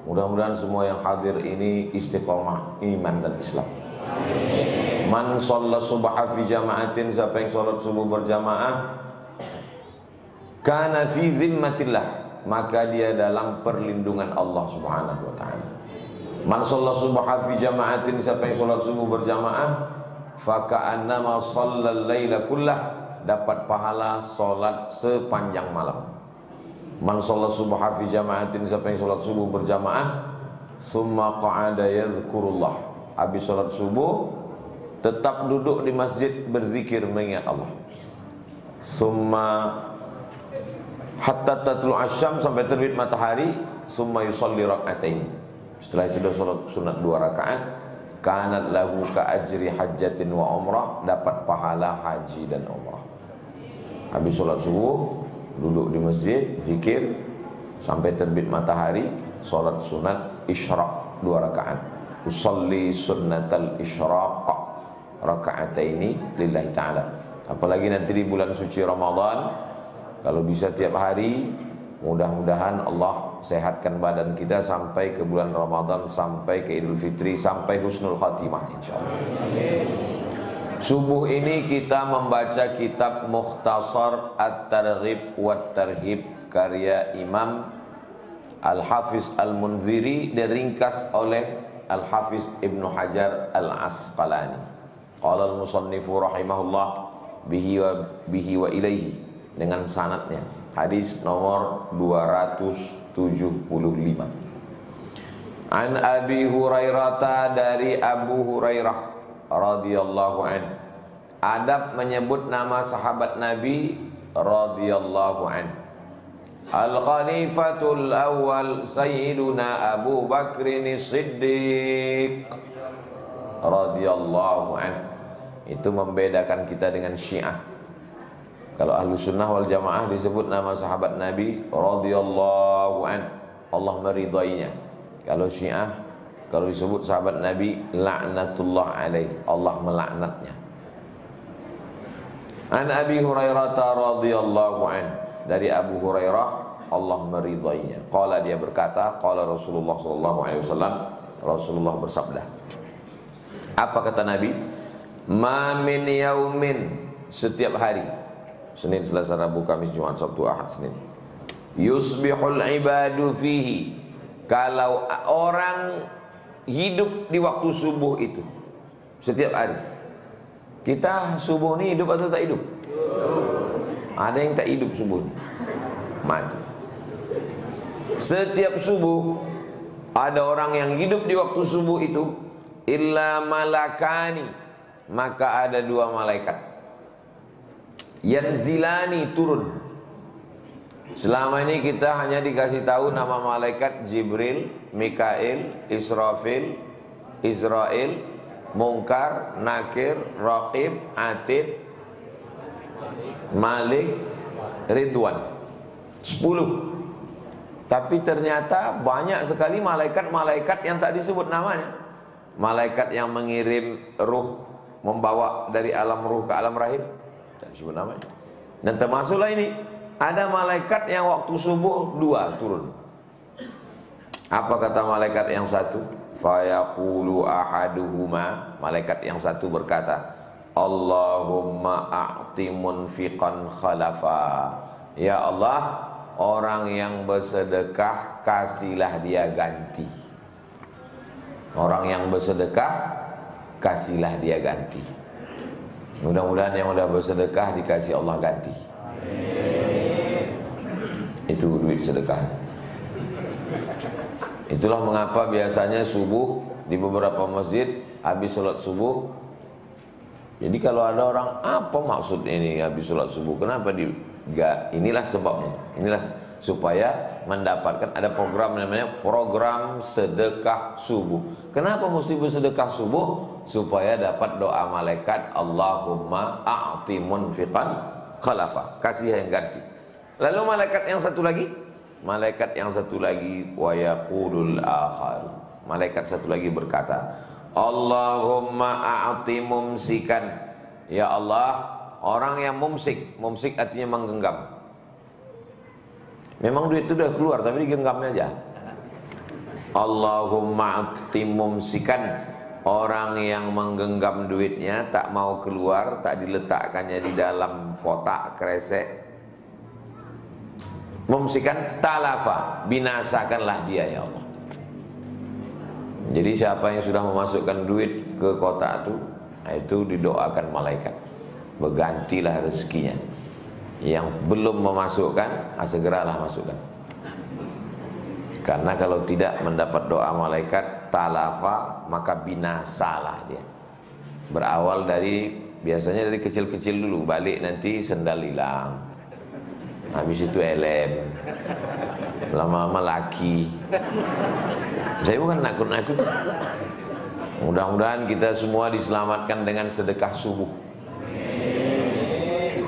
Mudah-mudahan semua yang hadir ini istiqomah iman dan Islam. Man shalla subha fi jama'atin, siapa yang salat subuh berjamaah, kana fi zimmatillah, maka dia dalam perlindungan Allah Subhanahu wa taala. Man shalla subha fi jama'atin, siapa yang salat subuh berjamaah, fa ka'annama shallal laila kullah, dapat pahala salat sepanjang malam. Man shalla subha fi jama'atin, siapa yang salat subuh berjamaah, summa qa'ada yadhkurullah, habis salat subuh tetap duduk di masjid berzikir mengingat Allah. Summa hatta tatlu asyam, sampai terbit matahari. Summa yusalli rak'atain, setelah itu dia salat sunat 2 rakaat. Kanat lahu ka ajri hajjatin wa umrah, dapat pahala haji dan umrah. Habis salat subuh duduk di masjid zikir sampai terbit matahari, salat sunat isyraq 2 rakaat. Usalli sunnatal isyraq raka'ataini lillahi ta'ala. Apalagi nanti di bulan suci Ramadan, kalau bisa tiap hari, mudah-mudahan Allah sehatkan badan kita sampai ke bulan Ramadan, sampai ke Idul Fitri, sampai husnul khatimah insyaallah. Subuh ini kita membaca kitab Mukhtasar At-Targhib wa Tarhib karya Imam Al-Hafiz Al-Munziri, diringkas oleh Al-Hafiz Ibnu Hajar Al-Asqalani. Qala al-musannifu rahimahullah bihi wa ilaihi, dengan sanadnya. Hadis nomor 275. An Abi Hurairah, dari Abu Hurairah radhiyallahu an. Adab menyebut nama sahabat Nabi radhiyallahu an. Al-Khalifatul Awwal Sayyiduna Abu Bakrin Siddiq radhiyallahu an. Itu membedakan kita dengan Syiah. Kalau ahlu sunnah wal jamaah disebut nama sahabat Nabi radhiyallahu an, Allah meridainya. Kalau Syiah, kalau disebut sahabat Nabi laknatullah alaih, Allah melaknatnya. An Abi Hurairah radhiyallahu an, dari Abu Hurairah Allah meridainya. Qala, dia berkata, qala Rasulullah sallallahu alaihi wasallam, Rasulullah bersabda. Apa kata Nabi? Ma min yaumin, setiap hari, Senin, Selasa, Rabu, Kamis, Jumat, Sabtu, Ahad, Senin, yusbihul ibadu fihi, kalau orang hidup di waktu subuh itu, setiap hari. Kita subuh ini hidup atau tak hidup? Ada yang tak hidup subuh ini, mati. Setiap subuh ada orang yang hidup di waktu subuh itu, illa malakani, maka ada 2 malaikat yanzilani, turun. Selama ini kita hanya dikasih tahu nama malaikat Jibril, Mikail, Israfil, Israel, Munkar, Nakir, Raqib, Atid, Malik, Ridwan, 10. Tapi ternyata banyak sekali malaikat-malaikat yang tak disebut namanya. Malaikat yang mengirim ruh, membawa dari alam ruh ke alam rahim, tak disebut namanya. Dan termasuklah ini, ada malaikat yang waktu subuh 2 turun. Apa kata malaikat yang satu? Fayaqulu ahaduhuma, malaikat yang satu berkata, Allahumma a'ti munfiqan khalafa, ya Allah, orang yang bersedekah kasihlah dia ganti. Orang yang bersedekah kasihlah dia ganti. Mudah-mudahan yang sudah bersedekah dikasih Allah ganti. Itu duit sedekah. Itulah mengapa biasanya subuh di beberapa masjid habis sholat subuh. Jadi kalau ada orang, apa maksud ini habis sholat subuh? Kenapa inilah sebabnya. Inilah supaya mendapatkan, ada program namanya program sedekah subuh. Kenapa mesti bersedekah subuh? Supaya dapat doa malaikat, Allahumma a'ti munfiqan khalafa, kasih yang ganti. Lalu malaikat yang satu lagi, wa yaqulul akhar, malaikat satu lagi berkata, Allahumma a'ti mumsikan, ya Allah, orang yang mumsik artinya menggenggam. Memang duit itu sudah keluar tapi digenggamnya aja. Allahumma ati mumsikan, orang yang menggenggam duitnya tak mau keluar, tak diletakkannya di dalam kotak kresek. Mumsikan talafa, binasakanlah dia ya Allah. Jadi siapa yang sudah memasukkan duit ke kotak itu didoakan malaikat, bergantilah rezekinya. Yang belum memasukkan, segeralah masukkan. Karena kalau tidak mendapat doa malaikat talafa, maka binasalah dia. Berawal dari, biasanya dari kecil-kecil dulu, balik nanti sendal hilang, habis itu helm, lama-lama laki. Saya bukan nakut-nakut. Mudah-mudahan kita semua diselamatkan dengan sedekah subuh.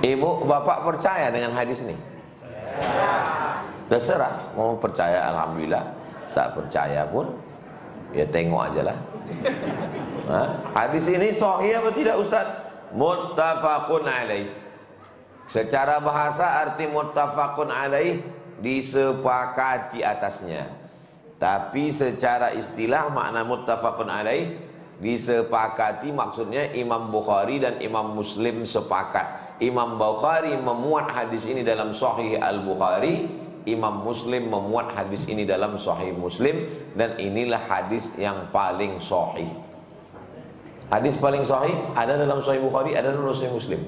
Ibu, bapak percaya dengan hadis ini? Terserah, mau percaya alhamdulillah, tak percaya pun ya tengok aja lah. Hadis ini sahih apa tidak Ustaz? Muttafaqun alaih. Secara bahasa arti muttafaqun alaih, disepakati atasnya. Tapi secara istilah makna muttafaqun alaih, disepakati maksudnya Imam Bukhari dan Imam Muslim sepakat. Imam Bukhari memuat hadis ini dalam Sahih Al-Bukhari, Imam Muslim memuat hadis ini dalam Sahih Muslim, dan inilah hadis yang paling sahih. Hadis paling sahih ada dalam Sahih Bukhari, ada dalam Sahih Muslim.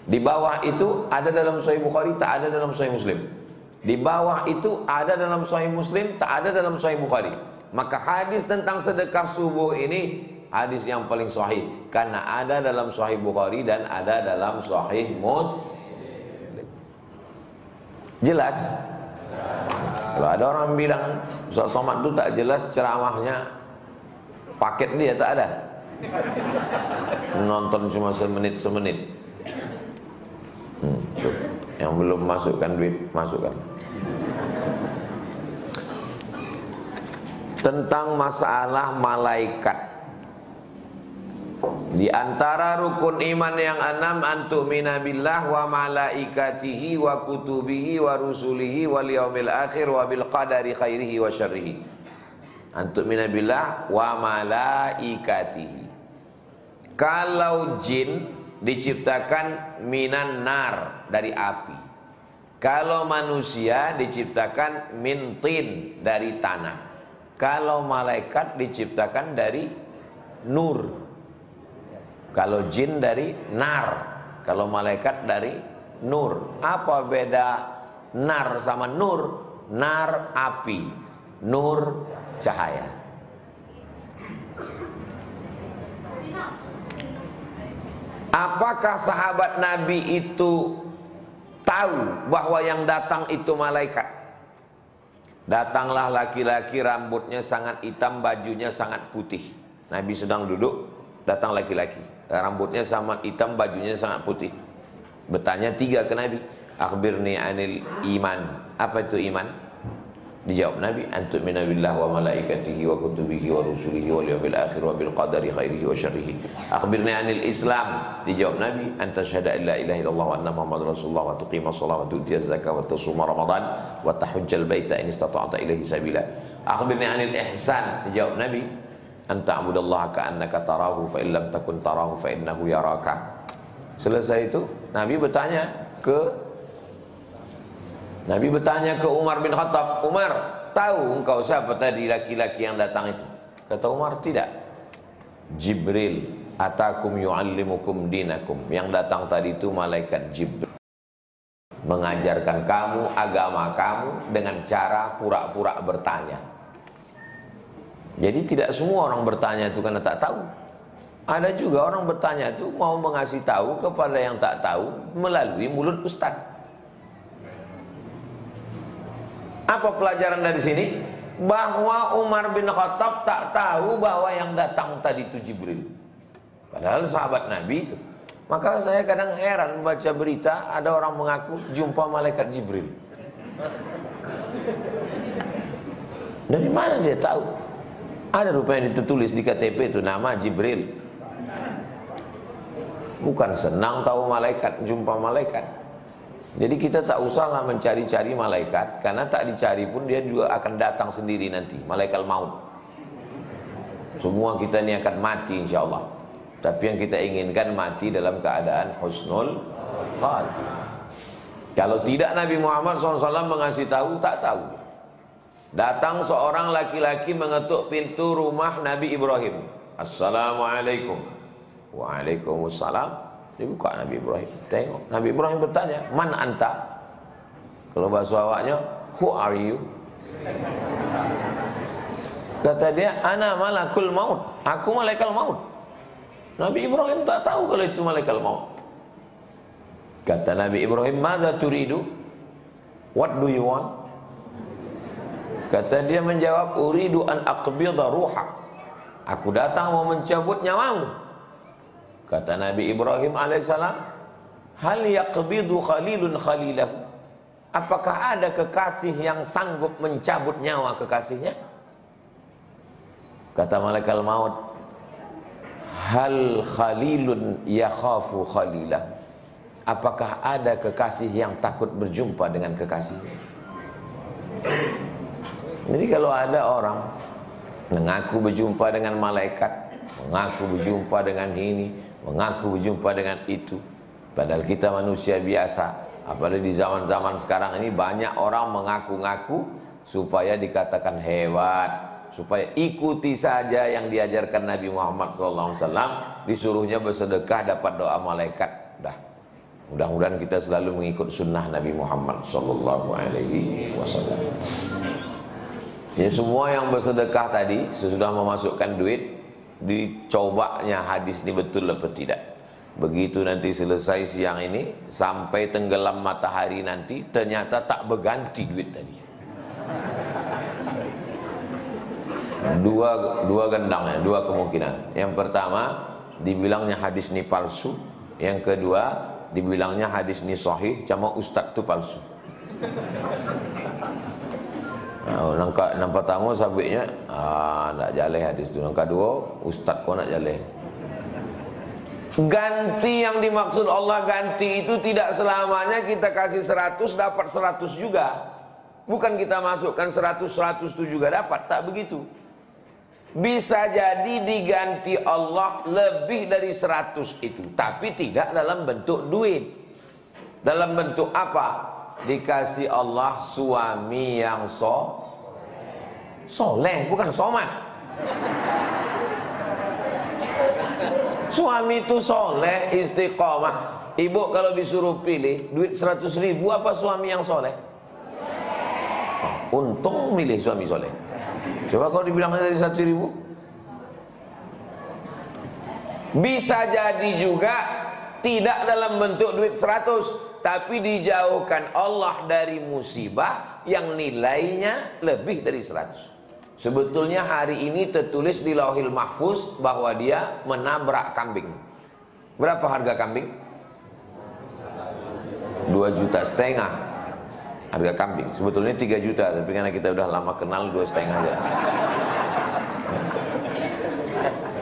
Di bawah itu ada dalam Sahih Bukhari, tak ada dalam Sahih Muslim. Di bawah itu ada dalam Sahih Muslim, tak ada dalam Sahih Bukhari. Maka hadis tentang sedekah subuh ini hadis yang paling sahih, karena ada dalam Sahih Bukhari dan ada dalam Sahih Muslim. Jelas? Kalau ada orang bilang Ustaz Somad itu tak jelas ceramahnya, paket dia tak ada, nonton cuma semenit. Yang belum masukkan duit, masukkan. Tentang masalah malaikat, di antara rukun iman yang 6, antu'mina billah wa malaikatihi wa kutubihi wa rusulihi wal yaumil akhir wa bil qadari khairihi wa syarrihi. Antu'mina billah wa malaikatihi. Kalau jin diciptakan minan nar, dari api. Kalau manusia diciptakan min tin, dari tanah. Kalau malaikat diciptakan dari nur. Kalau jin dari nar, kalau malaikat dari nur. Apa beda nar sama nur? Nar api, nur cahaya. Apakah sahabat Nabi itu tahu bahwa yang datang itu malaikat? Datanglah laki-laki, rambutnya sangat hitam, bajunya sangat putih. Nabi sedang duduk, datang laki-laki, rambutnya sangat hitam, bajunya sangat putih. Bertanya 3 ke Nabi, akhbirni anil iman. Apa itu iman? Dijawab Nabi, antu'mina billah wa malaikatihi wa kutubihi wa rusulihi wal yawmil akhir wa bil qadari khairihi wa syarrihi. Akhbirni anil Islam. Dijawab Nabi, anta syahada illa ilaha illallah wa anna muhammadar rasulullah wa tuqimah salat wa tu'tiyaz zakah wa tasuma ramadan wa tahujjal baita in istata'ta ilaihi sabila. Akhbirni anil ihsan. Dijawab Nabi, anta abudallaha ka'annaka tarahu fa in lam takun tarahu fa innahu yaraka. Selesai itu Nabi bertanya ke Umar bin Khattab, Umar, tahu engkau siapa tadi laki-laki yang datang itu? Kata Umar, tidak. Jibril, atakum yu'allimukum dinakum. Yang datang tadi itu malaikat Jibril, mengajarkan kamu agama kamu dengan cara pura-pura bertanya. Jadi tidak semua orang bertanya itu karena tak tahu. Ada juga orang bertanya itu mau mengasih tahu kepada yang tak tahu melalui mulut ustaz. Apa pelajaran dari sini? Bahwa Umar bin Khattab tak tahu bahwa yang datang tadi itu Jibril, padahal sahabat Nabi itu. Maka saya kadang heran baca berita, ada orang mengaku jumpa malaikat Jibril. Dari mana dia tahu? Ada rupanya ditulis di KTP itu nama Jibril. Bukan senang tahu malaikat, jumpa malaikat. Jadi kita tak usahlah mencari-cari malaikat, karena tak dicari pun dia juga akan datang sendiri nanti, malaikat maut. Semua kita ini akan mati insya Allah. Tapi yang kita inginkan mati dalam keadaan husnul khatimah. Kalau tidak, Nabi Muhammad SAW mengasih tahu, tak tahu. Datang seorang laki-laki mengetuk pintu rumah Nabi Ibrahim. Assalamualaikum. Waalaikumsalam. Dibuka Nabi Ibrahim. Tengok, Nabi Ibrahim bertanya, man anta? Kalau bahasa awaknya, who are you? Kata dia, ana malakul maut. Aku malaikat maut. Nabi Ibrahim tak tahu kalau itu malaikat maut. Kata Nabi Ibrahim, madza turidu? What do you want? Kata dia menjawab, uridu an aqbidha ruhak. Aku datang mau mencabut nyawamu. Kata Nabi Ibrahim alaihissalam, hal yaqbidu khalilun khalilahu? Apakah ada kekasih yang sanggup mencabut nyawa kekasihnya? Kata malaikat maut, hal khalilun yakhafu khalilahu? Apakah ada kekasih yang takut berjumpa dengan kekasihnya? Jadi kalau ada orang mengaku berjumpa dengan malaikat, mengaku berjumpa dengan ini, mengaku berjumpa dengan itu, padahal kita manusia biasa. Apalagi di zaman-zaman sekarang ini banyak orang mengaku-ngaku supaya dikatakan hebat, supaya ikuti saja yang diajarkan Nabi Muhammad SAW. Disuruhnya bersedekah dapat doa malaikat. Mudah-mudahan kita selalu mengikut sunnah Nabi Muhammad SAW. Ya, semua yang bersedekah tadi sesudah memasukkan duit, dicobanya hadis ini betul atau tidak. Begitu nanti selesai siang ini, sampai tenggelam matahari nanti, ternyata tak berganti duit tadi. Dua gendangnya, dua kemungkinan. Yang pertama, dibilangnya hadis ini palsu. Yang kedua, dibilangnya hadis ini sahih, cuma ustaz itu palsu. Nampak tamu sabitnya, nak jaleh hadis itu. Yang kedua, ustaz kau nak jaleh. Ganti yang dimaksud Allah ganti itu tidak selamanya kita kasih 100 dapat 100 juga. Bukan kita masukkan 100 itu juga dapat, tak begitu. Bisa jadi diganti Allah lebih dari 100 itu, tapi tidak dalam bentuk duit. Dalam bentuk apa? Dikasih Allah suami yang soleh, bukan somat. Suami itu soleh, istiqomah. Ibu kalau disuruh pilih duit 100.000 apa suami yang soleh? Untung milih suami soleh. Coba kalau dibilang dari 1.000. Bisa jadi juga tidak dalam bentuk duit 100, tapi dijauhkan Allah dari musibah yang nilainya lebih dari 100. Sebetulnya hari ini tertulis di Lauhil Mahfuz bahwa dia menabrak kambing. Berapa harga kambing? 2,5 juta harga kambing. Sebetulnya 3 juta, tapi karena kita udah lama kenal 2,5 aja.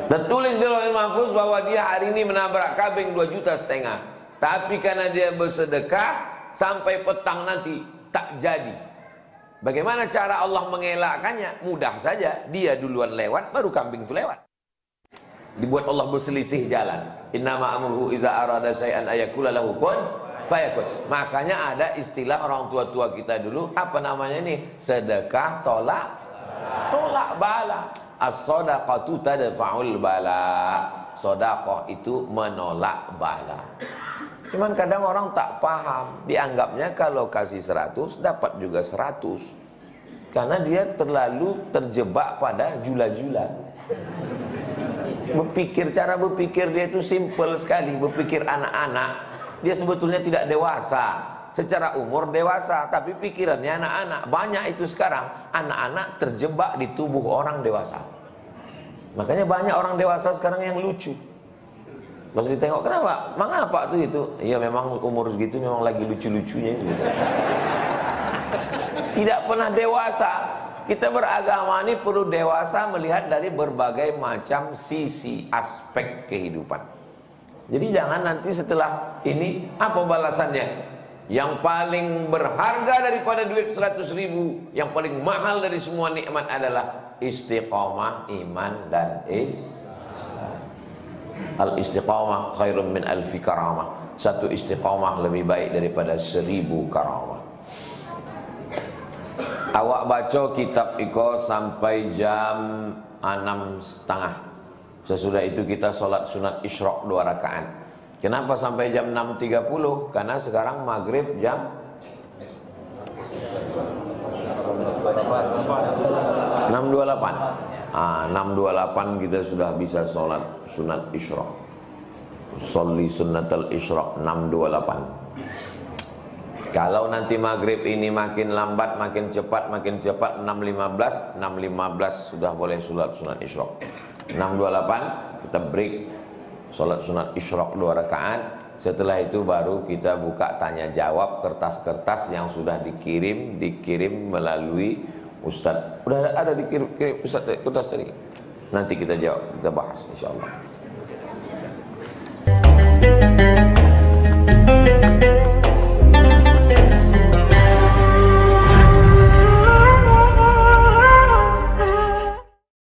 Tertulis di Lauhil Mahfuz bahwa dia hari ini menabrak kambing 2,5 juta. Tapi karena dia bersedekah sampai petang nanti tak jadi. Bagaimana cara Allah mengelakkannya? Mudah saja, dia duluan lewat, baru kambing itu lewat. Dibuat Allah berselisih jalan. Innama amruhu iza arada syai'an ayakula lahu kun fayakun. Makanya ada istilah orang tua-tua kita dulu, apa namanya ini? Sedekah tolak bala. As-sadaqatu tadfa'ul bala. Sedekah itu menolak bala. Cuman kadang orang tak paham, dianggapnya kalau kasih 100 dapat juga 100. Karena dia terlalu terjebak pada jula-jula. Cara berpikir dia itu simple sekali, berpikir anak-anak. Dia sebetulnya tidak dewasa. Secara umur dewasa, tapi pikirannya anak-anak. Banyak itu sekarang anak-anak terjebak di tubuh orang dewasa. Makanya banyak orang dewasa sekarang yang lucu. Pas ditengok, kenapa? Mengapa tuh itu? Ya memang umur segitu memang lagi lucu-lucunya gitu. Tidak pernah dewasa. Kita beragama ini perlu dewasa melihat dari berbagai macam sisi aspek kehidupan. Jadi jangan nanti setelah ini apa balasannya? Yang paling berharga daripada duit 100.000, yang paling mahal dari semua nikmat adalah istiqamah iman dan Islam. Al istiqamah khairun min alfi karamah. Satu istiqamah lebih baik daripada 1000 karamah. Awak baca kitab iko sampai jam 6.30. Sesudah itu kita sholat sunat isyraq 2 rakaat. Kenapa sampai jam 6.30? Karena sekarang maghrib jam 6.28. 6.28 kita sudah bisa sholat sunat isyraq. Sholli sunnatal isyraq 6.28. Kalau nanti maghrib ini makin lambat, makin cepat, 6.15 sudah boleh sholat sunat isyraq. 6.28 kita break, sholat sunat isyraq 2 rakaat. Setelah itu baru kita buka tanya jawab, kertas-kertas yang sudah dikirim melalui Ustadz. Udah ada dikirim Ustadz kertas tadi. Nanti kita jawab, kita bahas insyaallah.